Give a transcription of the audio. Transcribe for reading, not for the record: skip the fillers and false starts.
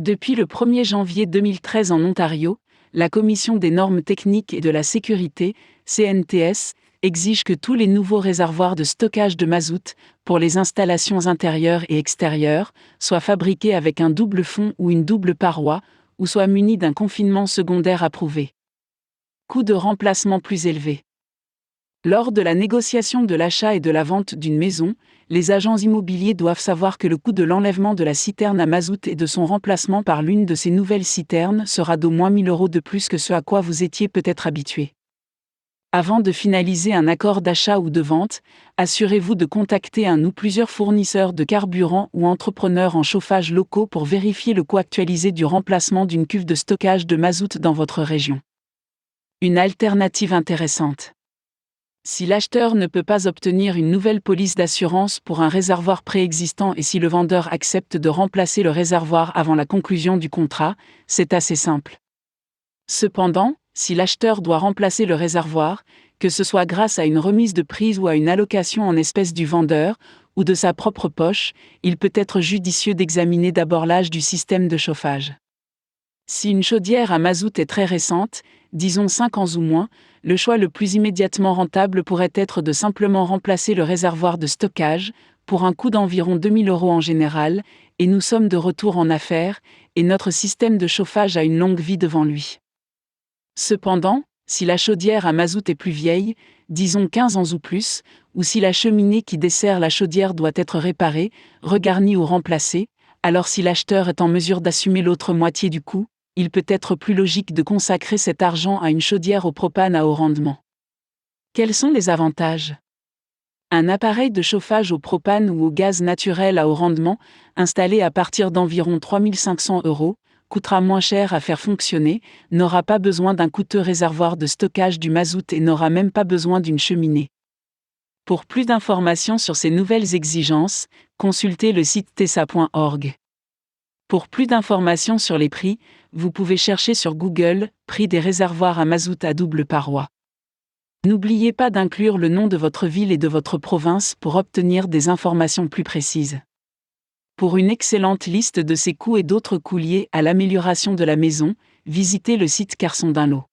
Depuis le 1er janvier 2013 en Ontario, la Commission des normes techniques et de la sécurité, CNTS, exige que tous les nouveaux réservoirs de stockage de mazout, pour les installations intérieures et extérieures, soient fabriqués avec un double fond ou une double paroi, ou soient munis d'un confinement secondaire approuvé. Coût de remplacement plus élevé. Lors de la négociation de l'achat et de la vente d'une maison, les agents immobiliers doivent savoir que le coût de l'enlèvement de la citerne à mazout et de son remplacement par l'une de ces nouvelles citernes sera d'au moins 1 000 € de plus que ce à quoi vous étiez peut-être habitué. Avant de finaliser un accord d'achat ou de vente, assurez-vous de contacter un ou plusieurs fournisseurs de carburant ou entrepreneurs en chauffage locaux pour vérifier le coût actualisé du remplacement d'une cuve de stockage de mazout dans votre région. Une alternative intéressante. Si l'acheteur ne peut pas obtenir une nouvelle police d'assurance pour un réservoir préexistant et si le vendeur accepte de remplacer le réservoir avant la conclusion du contrat, c'est assez simple. Cependant, si l'acheteur doit remplacer le réservoir, que ce soit grâce à une remise de prix ou à une allocation en espèces du vendeur, ou de sa propre poche, il peut être judicieux d'examiner d'abord l'âge du système de chauffage. Si une chaudière à mazout est très récente, disons 5 ans ou moins, le choix le plus immédiatement rentable pourrait être de simplement remplacer le réservoir de stockage, pour un coût d'environ 2 000 € en général, et nous sommes de retour en affaires, et notre système de chauffage a une longue vie devant lui. Cependant, si la chaudière à mazout est plus vieille, disons 15 ans ou plus, ou si la cheminée qui dessert la chaudière doit être réparée, regarnie ou remplacée, alors si l'acheteur est en mesure d'assumer l'autre moitié du coût, il peut être plus logique de consacrer cet argent à une chaudière au propane à haut rendement. Quels sont les avantages ? Un appareil de chauffage au propane ou au gaz naturel à haut rendement, installé à partir d'environ 3 500 €, coûtera moins cher à faire fonctionner, n'aura pas besoin d'un coûteux réservoir de stockage du mazout et n'aura même pas besoin d'une cheminée. Pour plus d'informations sur ces nouvelles exigences, consultez le site tesa.org. Pour plus d'informations sur les prix, vous pouvez chercher sur Google « Prix des réservoirs à mazout à double paroi ». N'oubliez pas d'inclure le nom de votre ville et de votre province pour obtenir des informations plus précises. Pour une excellente liste de ces coûts et d'autres coûts liés à l'amélioration de la maison, visitez le site Carson Dunlop.